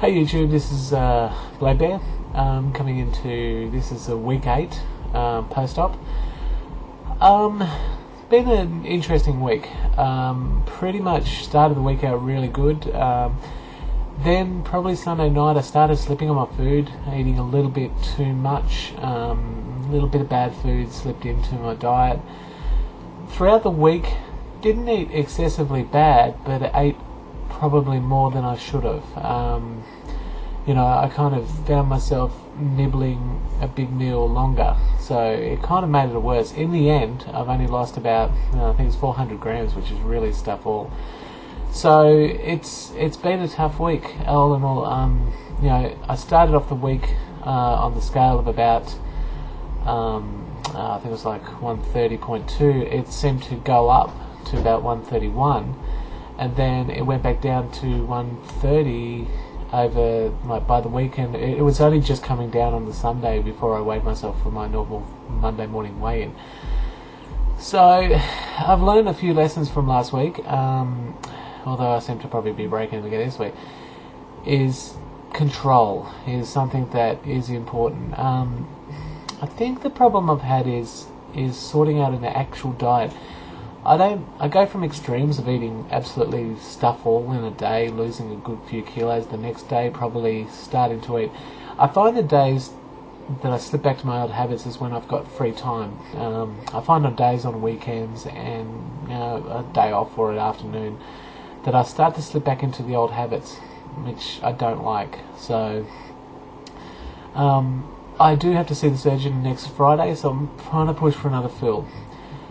Hey YouTube, this is Blade Bear coming into, this is a week 8 post-op. It's been an interesting week. Pretty much started the week out really good. Then probably Sunday night I started slipping on my food, eating a little bit too much, a little bit of bad food slipped into my diet. Throughout the week, didn't eat excessively bad, but I ate probably more than I should have. I kind of found myself nibbling a big meal longer, so it kind of made it worse. In the end, I've only lost about, I think it's 400 grams, which is really stuff all. So it's been a tough week, all in all. I started off the week on the scale of about, I think it was like 130.2. It seemed to go up to about 131, and then it went back down to 130 over by the weekend. It was only just coming down on the Sunday before I weighed myself for my normal Monday morning weigh-in. So I've learned a few lessons from last week, although I seem to probably be breaking it again this week. Is control is something that is important. I think the problem I've had is sorting out an actual diet. I go from extremes of eating absolutely stuff all in a day, losing a good few kilos, the next day probably starting to eat. I find the days that I slip back to my old habits is when I've got free time. I find on days on weekends and a day off or an afternoon that I start to slip back into the old habits, which I don't like. So I do have to see the surgeon next Friday, so I'm trying to push for another fill.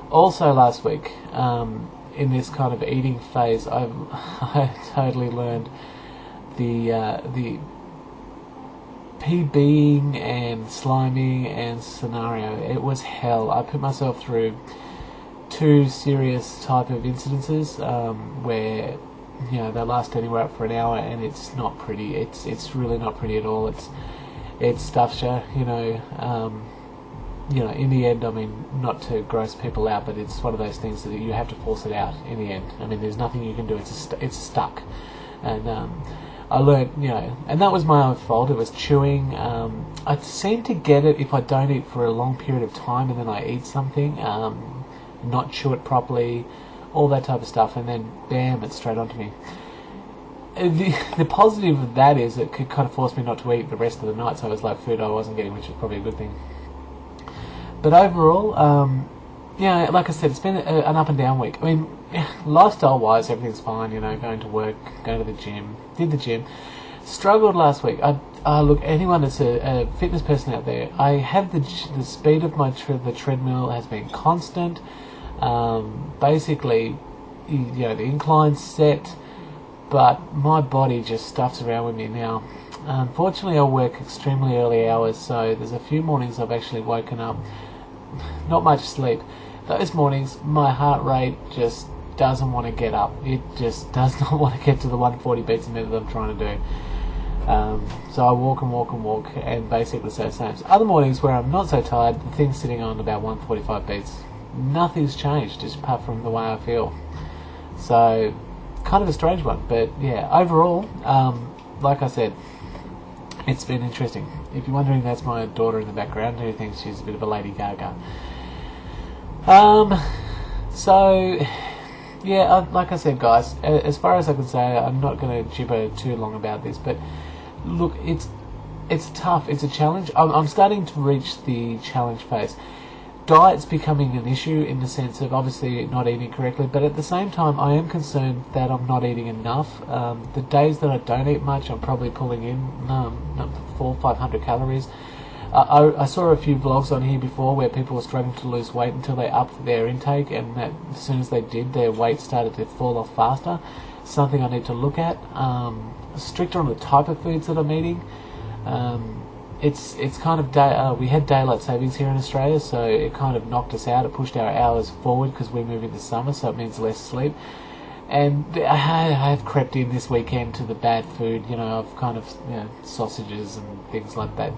Also last week, in this kind of eating phase, I totally learned the PBing and sliming and scenario. It was hell. I put myself through two serious type of incidences where they last anywhere up for an hour, and it's not pretty. It's really not pretty at all. It stuffs you. In the end, I mean, not to gross people out, but it's one of those things that you have to force it out in the end. I mean, there's nothing you can do. It's stuck. And I learned, and that was my own fault. It was chewing. I seem to get it if I don't eat for a long period of time and then I eat something, not chew it properly, all that type of stuff, and then bam, it's straight onto me. The positive of that is it could kind of force me not to eat the rest of the night, so it was like food I wasn't getting, which is probably a good thing. But overall, like I said, it's been an up and down week. I mean, lifestyle-wise, everything's fine. Going to work, going to the gym, did the gym. Struggled last week. Look, anyone that's a fitness person out there, I have the speed of the treadmill has been constant. Basically, the incline's set, but my body just stuffs around with me now. Unfortunately, I work extremely early hours, so there's a few mornings I've actually woken up, not much sleep. Those mornings, my heart rate just doesn't want to get up. It just does not want to get to the 140 beats a minute that I'm trying to do. So I walk and walk and walk, and basically say the same. Other mornings where I'm not so tired, the thing's sitting on about 145 beats. Nothing's changed, just apart from the way I feel. So, kind of a strange one, but yeah, overall, like I said, it's been interesting. If you're wondering, that's my daughter in the background who thinks she's a bit of a Lady Gaga. Like I said, guys, as far as I can say, I'm not going to gibber too long about this, but look, it's tough. It's a challenge. I'm starting to reach the challenge phase. Diet's becoming an issue in the sense of obviously not eating correctly, but at the same time I am concerned that I'm not eating enough. The days that I don't eat much, I'm probably pulling in 400-500 calories. I saw a few vlogs on here before where people were struggling to lose weight until they upped their intake, and that as soon as they did, their weight started to fall off faster. Something I need to look at. Stricter on the type of foods that I'm eating. It's kind of we had daylight savings here in Australia, so it kind of knocked us out. It pushed our hours forward because we move into summer, so it means less sleep. And I have crept in this weekend to the bad food. I've kind of sausages and things like that.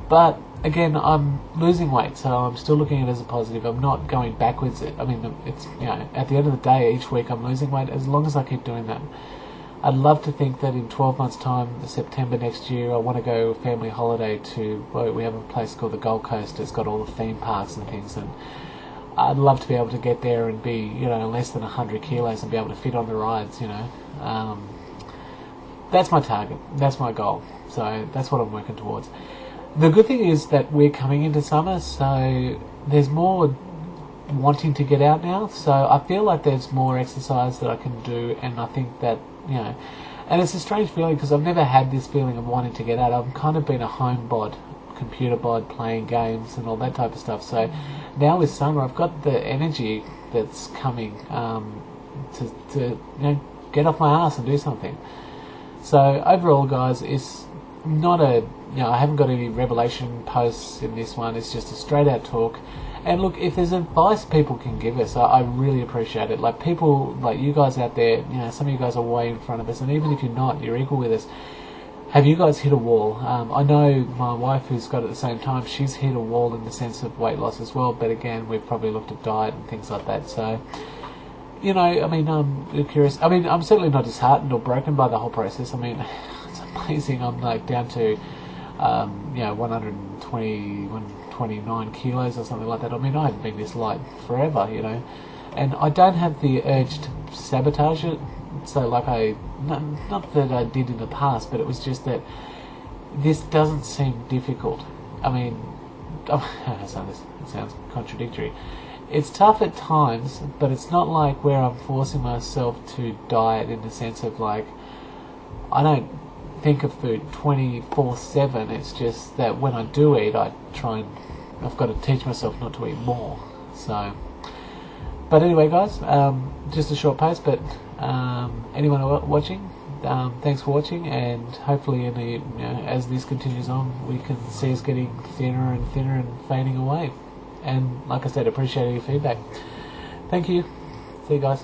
But again, I'm losing weight, so I'm still looking at it as a positive. I'm not going backwards. I mean, it's at the end of the day, each week I'm losing weight. As long as I keep doing that, I'd love to think that in 12 months' time, September next year, I want to go family holiday to, well, we have a place called the Gold Coast. It's got all the theme parks and things, and I'd love to be able to get there and be, less than 100 kilos and be able to fit on the rides, That's my target. That's my goal. So that's what I'm working towards. The good thing is that we're coming into summer, so there's more wanting to get out now. So I feel like there's more exercise that I can do, and I think that, and it's a strange feeling because I've never had this feeling of wanting to get out. I've kind of been a home bod, computer bod, playing games and all that type of stuff. So now with summer, I've got the energy that's coming to get off my ass and do something. So overall, guys, it's not I haven't got any revelation posts in this one. It's just a straight out talk. And look, if there's advice people can give us, I really appreciate it. Like people, like you guys out there, some of you guys are way in front of us, and even if you're not, you're equal with us. Have you guys hit a wall? I know my wife, who's got it at the same time, she's hit a wall in the sense of weight loss as well, but again, we've probably looked at diet and things like that. So, I'm curious. I'm certainly not disheartened or broken by the whole process. It's amazing. I'm like down to, 120, 129 kilos or something like that. I haven't been this light forever, and I don't have the urge to sabotage it. So like not that I did in the past, but it was just that this doesn't seem difficult. It sounds contradictory. It's tough at times, but it's not like where I'm forcing myself to diet in the sense of like, I don't think of food 24/7. It's just that when I do eat, I've got to teach myself not to eat more. So, but anyway, guys, just a short post, but anyone watching, thanks for watching, and hopefully as this continues on, we can see us getting thinner and thinner and fading away. And like I said, appreciate your feedback. Thank you. See you guys.